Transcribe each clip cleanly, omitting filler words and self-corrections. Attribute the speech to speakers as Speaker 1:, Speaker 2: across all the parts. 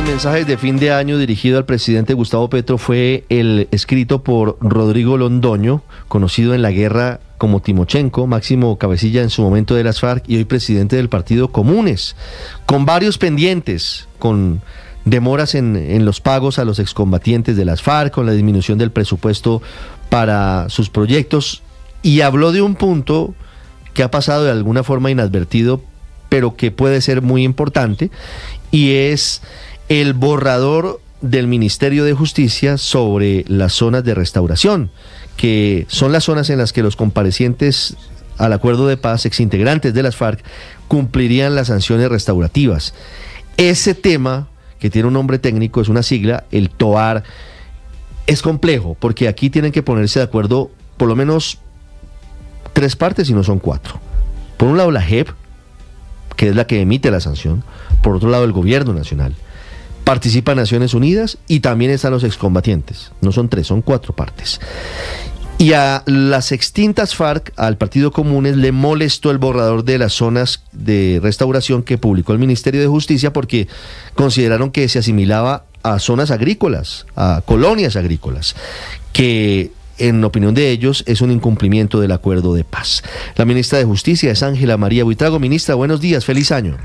Speaker 1: mensajes de fin de año dirigido al presidente Gustavo Petro fue el escrito por Rodrigo Londoño, conocido en la guerra como Timochenko, máximo cabecilla en su momento de las FARC y hoy presidente del partido Comunes, con varios pendientes, con demoras en los pagos a los excombatientes de las FARC, con la disminución del presupuesto para sus proyectos, y habló de un punto que ha pasado de alguna forma inadvertido, pero que puede ser muy importante, y es el borrador del Ministerio de Justicia sobre las zonas de restauración, que son las zonas en las que los comparecientes al acuerdo de paz, exintegrantes de las FARC, cumplirían las sanciones restaurativas. Ese tema, que tiene un nombre técnico, es una sigla, el TOAR, es complejo, porque aquí tienen que ponerse de acuerdo por lo menos 3 partes, y no son 4. Por un lado la JEP, que es la que emite la sanción; por otro lado el gobierno nacional; participa Naciones Unidas, y también están los excombatientes. No son 3, son 4 partes. Y a las extintas FARC, al Partido Comunes, le molestó el borrador de las zonas de restauración que publicó el Ministerio de Justicia, porque consideraron que se asimilaba a zonas agrícolas, a colonias agrícolas, que en opinión de ellos es un incumplimiento del acuerdo de paz. La ministra de Justicia es Ángela María Buitrago. Ministra, buenos días, feliz año.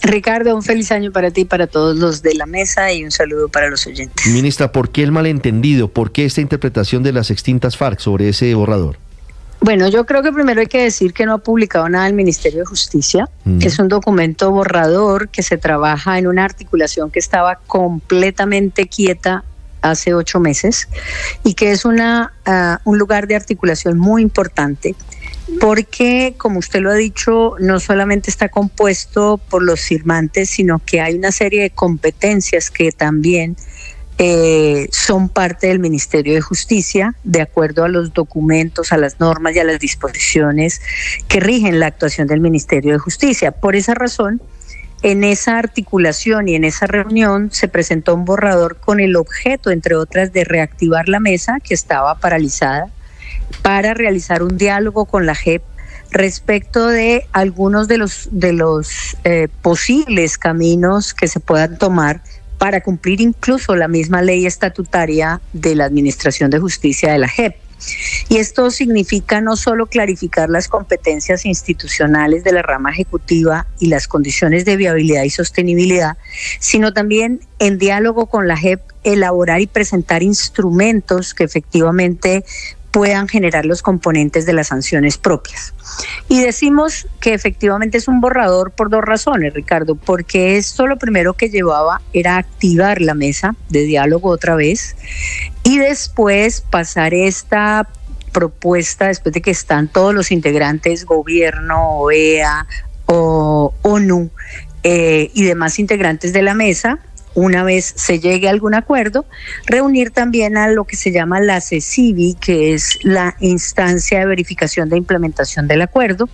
Speaker 2: Ricardo, un feliz año para ti y para todos los de la mesa, y un saludo para los oyentes.
Speaker 1: Ministra, ¿por qué el malentendido? ¿Por qué esta interpretación de las extintas FARC sobre ese borrador?
Speaker 2: Bueno, yo creo que primero hay que decir que no ha publicado nada el Ministerio de Justicia. Es un documento borrador que se trabaja en una articulación que estaba completamente quieta hace 8 meses, y que es un lugar de articulación muy importante, porque, como usted lo ha dicho, no solamente está compuesto por los firmantes, sino que hay una serie de competencias que también son parte del Ministerio de Justicia, de acuerdo a los documentos, a las normas y a las disposiciones que rigen la actuación del Ministerio de Justicia. Por esa razón, en esa articulación y en esa reunión se presentó un borrador con el objeto, entre otras, de reactivar la mesa que estaba paralizada, para realizar un diálogo con la JEP respecto de algunos de los posibles caminos que se puedan tomar para cumplir incluso la misma ley estatutaria de la Administración de Justicia de la JEP. Y esto significa no solo clarificar las competencias institucionales de la rama ejecutiva y las condiciones de viabilidad y sostenibilidad, sino también, en diálogo con la JEP, elaborar y presentar instrumentos que efectivamente puedan generar los componentes de las sanciones propias. Y decimos que efectivamente es un borrador por 2 razones, Ricardo, porque esto lo primero que llevaba era activar la mesa de diálogo otra vez, y después pasar esta propuesta, después de que están todos los integrantes, gobierno, OEA, ONU y demás integrantes de la mesa, una vez se llegue a algún acuerdo, reunir también a lo que se llama la CECIVI, que es la instancia de verificación de implementación del acuerdo.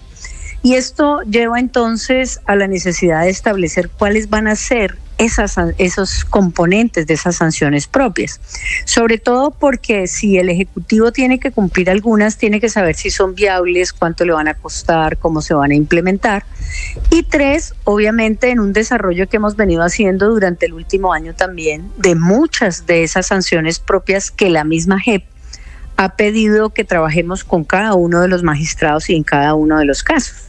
Speaker 2: Y esto lleva entonces a la necesidad de establecer cuáles van a ser esos componentes de esas sanciones propias. Sobre todo porque si el Ejecutivo tiene que cumplir algunas, tiene que saber si son viables, cuánto le van a costar, cómo se van a implementar. Y 3, obviamente, en un desarrollo que hemos venido haciendo durante el último año también, de muchas de esas sanciones propias que la misma JEP ha pedido que trabajemos con cada uno de los magistrados y en cada uno de los casos.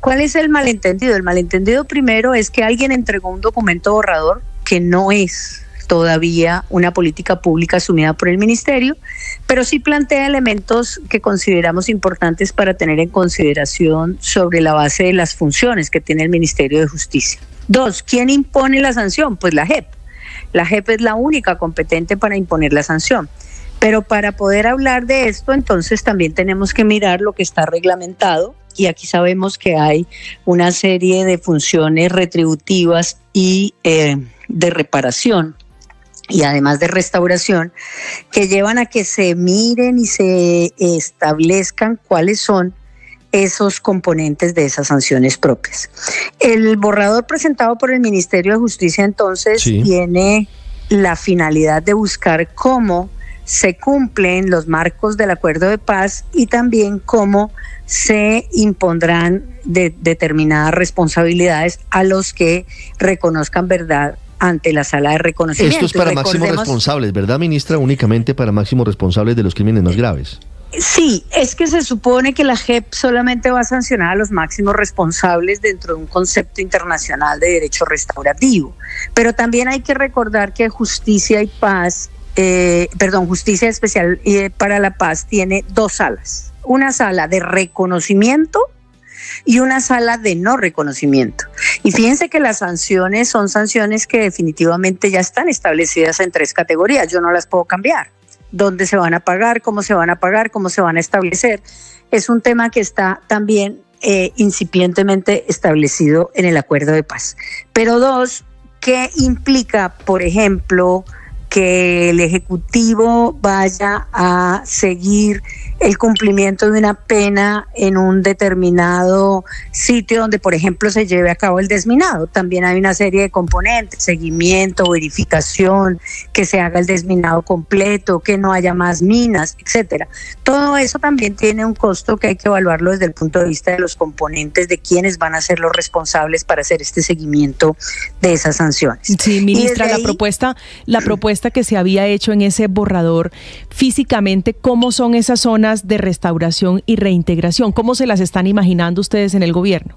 Speaker 2: ¿Cuál es el malentendido? El malentendido primero es que alguien entregó un documento borrador que no es todavía una política pública asumida por el ministerio, pero sí plantea elementos que consideramos importantes para tener en consideración sobre la base de las funciones que tiene el Ministerio de Justicia. 2, ¿quién impone la sanción? Pues la JEP. La JEP es la única competente para imponer la sanción. Pero para poder hablar de esto, entonces también tenemos que mirar lo que está reglamentado, y aquí sabemos que hay una serie de funciones retributivas y de reparación, y además de restauración, que llevan a que se miren y se establezcan cuáles son esos componentes de esas sanciones propias. El borrador presentado por el Ministerio de Justicia entonces tiene la finalidad de buscar cómo se cumplen los marcos del acuerdo de paz y también cómo se impondrán determinadas responsabilidades a los que reconozcan verdad ante la sala de reconocimiento.
Speaker 1: Esto es para máximos responsables, ¿verdad, ministra? Únicamente para máximos responsables de los crímenes más graves.
Speaker 2: Sí, es que se supone que la JEP solamente va a sancionar a los máximos responsables dentro de un concepto internacional de derecho restaurativo. Pero también hay que recordar que Justicia y Paz, Justicia Especial para la Paz tiene dos salas. Una sala de reconocimiento y una sala de no reconocimiento. Y fíjense que las sanciones son sanciones que definitivamente ya están establecidas en 3 categorías. Yo no las puedo cambiar. ¿Dónde se van a pagar? ¿Cómo se van a pagar? ¿Cómo se van a establecer? Es un tema que está también incipientemente establecido en el acuerdo de paz. Pero 2, ¿qué implica, por ejemplo, que el Ejecutivo vaya a seguir el cumplimiento de una pena en un determinado sitio donde, por ejemplo, se lleve a cabo el desminado? También hay una serie de componentes: seguimiento, verificación, que se haga el desminado completo, que no haya más minas, etcétera. Todo eso también tiene un costo que hay que evaluarlo desde el punto de vista de los componentes, de quiénes van a ser los responsables para hacer este seguimiento de esas sanciones.
Speaker 3: Sí, ministra, la propuesta que se había hecho en ese borrador, físicamente, ¿cómo son esas zonas de restauración y reintegración? ¿Cómo se las están imaginando ustedes en el gobierno?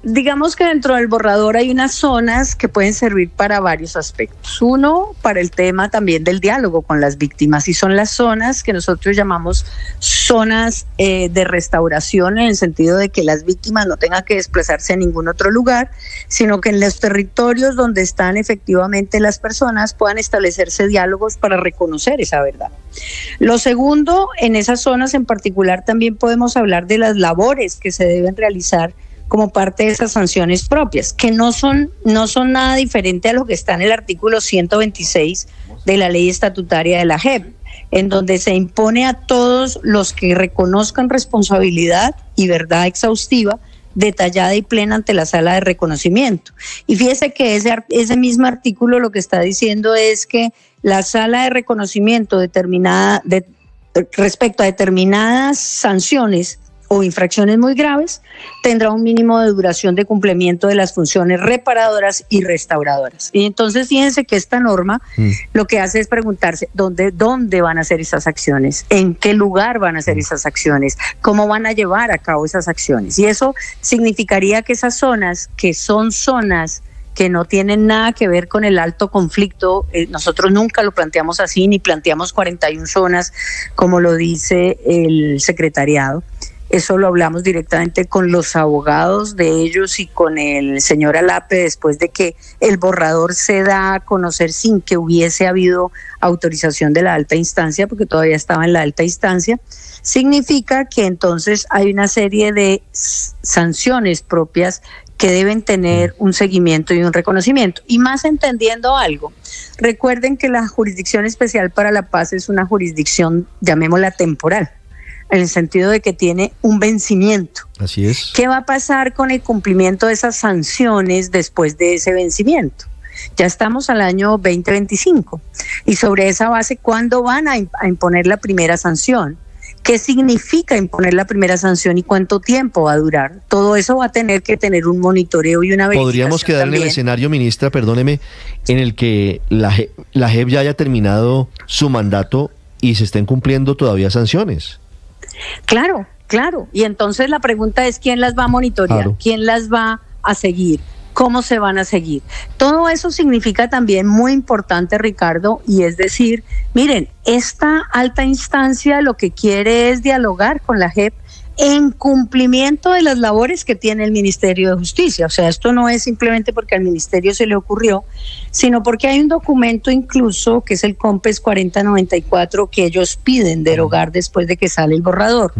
Speaker 2: Digamos que dentro del borrador hay unas zonas que pueden servir para varios aspectos. Uno, para el tema también del diálogo con las víctimas, y son las zonas que nosotros llamamos zonas de restauración, en el sentido de que las víctimas no tengan que desplazarse a ningún otro lugar, sino que en los territorios donde están efectivamente las personas puedan establecerse diálogos para reconocer esa verdad. Lo segundo, en esas zonas en particular también podemos hablar de las labores que se deben realizar como parte de esas sanciones propias, que no son nada diferente a lo que está en el artículo 126 de la ley estatutaria de la JEP, en donde se impone a todos los que reconozcan responsabilidad y verdad exhaustiva, detallada y plena ante la sala de reconocimiento. Y fíjese que ese mismo artículo lo que está diciendo es que la sala de reconocimiento respecto a determinadas sanciones o infracciones muy graves, tendrá un mínimo de duración de cumplimiento de las funciones reparadoras y restauradoras. Y entonces fíjense que esta norma lo que hace es preguntarse dónde van a hacer esas acciones, en qué lugar van a hacer esas acciones, cómo van a llevar a cabo esas acciones. Y eso significaría que esas zonas, que son zonas que no tienen nada que ver con el alto conflicto, nosotros nunca lo planteamos así, ni planteamos 41 zonas como lo dice el secretariado. Eso lo hablamos directamente con los abogados de ellos y con el señor Alape después de que el borrador se da a conocer sin que hubiese habido autorización de la alta instancia, porque todavía estaba en la alta instancia. Significa que entonces hay una serie de sanciones propias que deben tener un seguimiento y un reconocimiento. Y más entendiendo algo, recuerden que la Jurisdicción Especial para la Paz es una jurisdicción, llamémosla temporal, en el sentido de que tiene un vencimiento.
Speaker 1: Así es.
Speaker 2: ¿Qué va a pasar con el cumplimiento de esas sanciones después de ese vencimiento? Ya estamos al año 2025 y sobre esa base, ¿cuándo van a imponer la primera sanción? ¿Qué significa imponer la primera sanción y cuánto tiempo va a durar? Todo eso va a tener que tener un monitoreo y una verificación.
Speaker 1: Podríamos quedar también en el escenario, ministra, perdóneme, en el que la JEP ya haya terminado su mandato y se estén cumpliendo todavía sanciones.
Speaker 2: Claro. Y entonces la pregunta es, ¿quién las va a monitorear? Claro. ¿Quién las va a seguir? ¿Cómo se van a seguir? Todo eso significa también muy importante, Ricardo, y es decir, miren, esta alta instancia lo que quiere es dialogar con la JEP en cumplimiento de las labores que tiene el Ministerio de Justicia. O sea, esto no es simplemente porque al Ministerio se le ocurrió, sino porque hay un documento incluso que es el COMPES 4094 que ellos piden derogar después de que sale el borrador.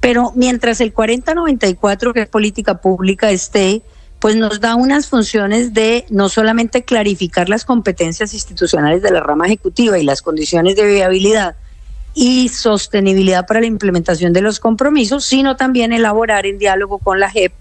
Speaker 2: Pero mientras el 4094, que es política pública, esté, pues nos da unas funciones de no solamente clarificar las competencias institucionales de la rama ejecutiva y las condiciones de viabilidad y sostenibilidad para la implementación de los compromisos, sino también elaborar en diálogo con la JEP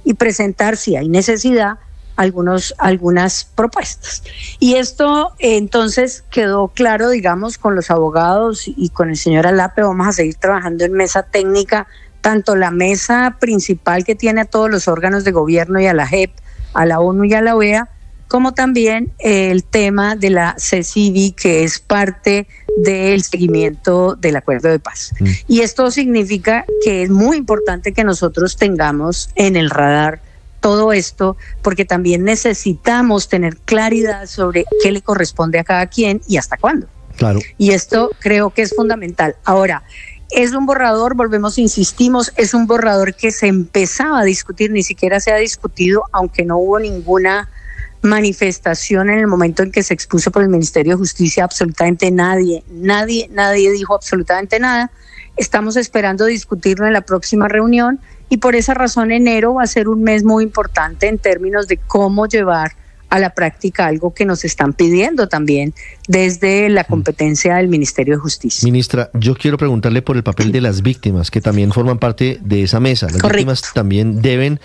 Speaker 2: y presentar, si hay necesidad, algunas propuestas. Y esto entonces quedó claro, digamos, con los abogados y con el señor Alape. Vamos a seguir trabajando en mesa técnica, tanto la mesa principal que tiene a todos los órganos de gobierno y a la JEP, a la ONU y a la OEA, como también el tema de la CECIVI, que es parte del seguimiento del acuerdo de paz. Y esto significa que es muy importante que nosotros tengamos en el radar todo esto, porque también necesitamos tener claridad sobre qué le corresponde a cada quien y hasta cuándo.
Speaker 1: Claro.
Speaker 2: Y esto creo que es fundamental. Ahora, es un borrador, insistimos, es un borrador que se empezaba a discutir, ni siquiera se ha discutido, aunque no hubo ninguna manifestación en el momento en que se expuso por el Ministerio de Justicia. Absolutamente nadie dijo absolutamente nada. Estamos esperando discutirlo en la próxima reunión y por esa razón enero va a ser un mes muy importante en términos de cómo llevar a la práctica algo que nos están pidiendo también desde la competencia del Ministerio de Justicia.
Speaker 1: Ministra, yo quiero preguntarle por el papel de las víctimas, que también forman parte de esa mesa. Las víctimas también deben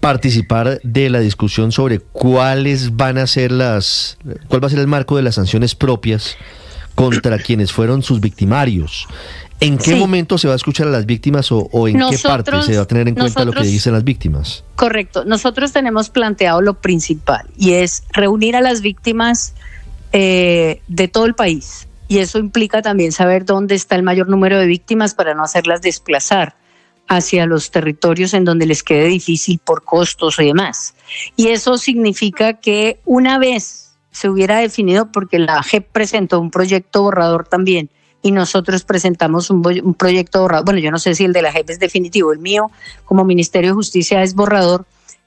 Speaker 1: participar de la discusión sobre cuál va a ser el marco de las sanciones propias contra quienes fueron sus victimarios. ¿En qué momento se va a escuchar a las víctimas o en qué parte se va a tener en cuenta lo que dicen las víctimas?
Speaker 2: Correcto. Nosotros tenemos planteado lo principal y es reunir a las víctimas de todo el país. Y eso implica también saber dónde está el mayor número de víctimas para no hacerlas desplazar hacia los territorios en donde les quede difícil por costos y demás. Y eso significa que una vez se hubiera definido, porque la JEP presentó un proyecto borrador también, y nosotros presentamos un proyecto borrador. Bueno, yo no sé si el de la JEP es definitivo, el mío como Ministerio de Justicia es borrador,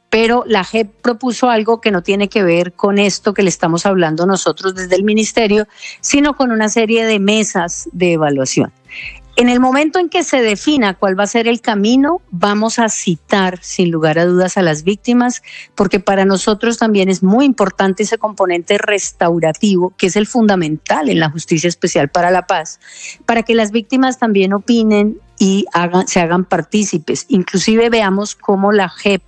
Speaker 2: pero la JEP propuso algo que no tiene que ver con esto que le estamos hablando nosotros desde el Ministerio, sino con una serie de mesas de evaluación. En el momento en que se defina cuál va a ser el camino, vamos a citar sin lugar a dudas a las víctimas, porque para nosotros también es muy importante ese componente restaurativo, que es el fundamental en la Justicia Especial para la Paz, para que las víctimas también opinen y se hagan partícipes. Inclusive veamos cómo la JEP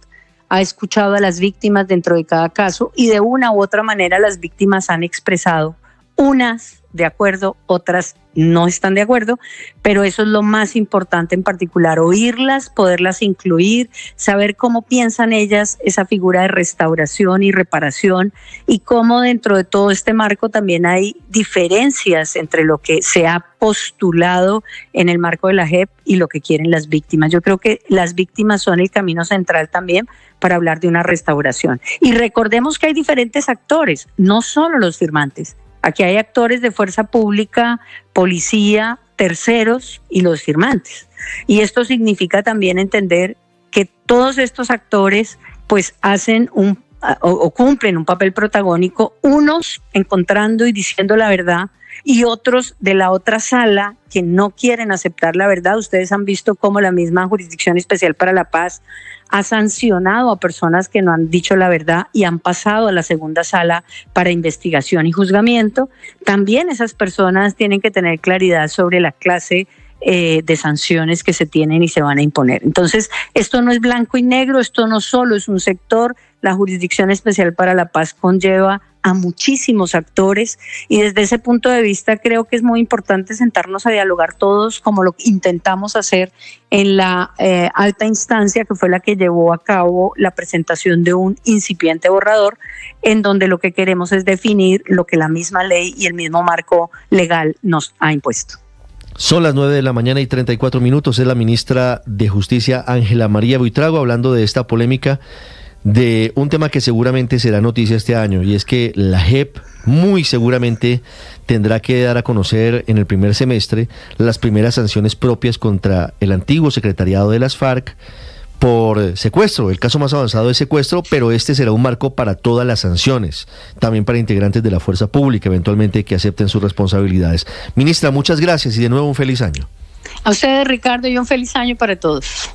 Speaker 2: ha escuchado a las víctimas dentro de cada caso y de una u otra manera las víctimas han expresado, unas de acuerdo, otras no están de acuerdo, pero eso es lo más importante en particular, oírlas, poderlas incluir, saber cómo piensan ellas esa figura de restauración y reparación y cómo dentro de todo este marco también hay diferencias entre lo que se ha postulado en el marco de la JEP y lo que quieren las víctimas. Yo creo que las víctimas son el camino central también para hablar de una restauración. Y recordemos que hay diferentes actores, no solo los firmantes. Aquí hay actores de fuerza pública, policía, terceros y los firmantes. Y esto significa también entender que todos estos actores pues hacen o cumplen un papel protagónico, unos encontrando y diciendo la verdad y otros de la otra sala que no quieren aceptar la verdad. Ustedes han visto cómo la misma Jurisdicción Especial para la Paz ha sancionado a personas que no han dicho la verdad y han pasado a la segunda sala para investigación y juzgamiento. También esas personas tienen que tener claridad sobre la clase de sanciones que se tienen y se van a imponer. Entonces, esto no es blanco y negro, esto no solo es un sector. La Jurisdicción Especial para la Paz conlleva a muchísimos actores y desde ese punto de vista creo que es muy importante sentarnos a dialogar todos como lo intentamos hacer en la alta instancia, que fue la que llevó a cabo la presentación de un incipiente borrador en donde lo que queremos es definir lo que la misma ley y el mismo marco legal nos ha impuesto.
Speaker 1: Son las 9:34 a.m. Es la ministra de Justicia, Ángela María Buitrago, hablando de esta polémica de un tema que seguramente será noticia este año, y es que la JEP muy seguramente tendrá que dar a conocer en el primer semestre las primeras sanciones propias contra el antiguo secretariado de las FARC por secuestro. El caso más avanzado es secuestro, pero este será un marco para todas las sanciones, también para integrantes de la fuerza pública, eventualmente que acepten sus responsabilidades. Ministra, muchas gracias y de nuevo un feliz año.
Speaker 2: A ustedes, Ricardo, y un feliz año para todos.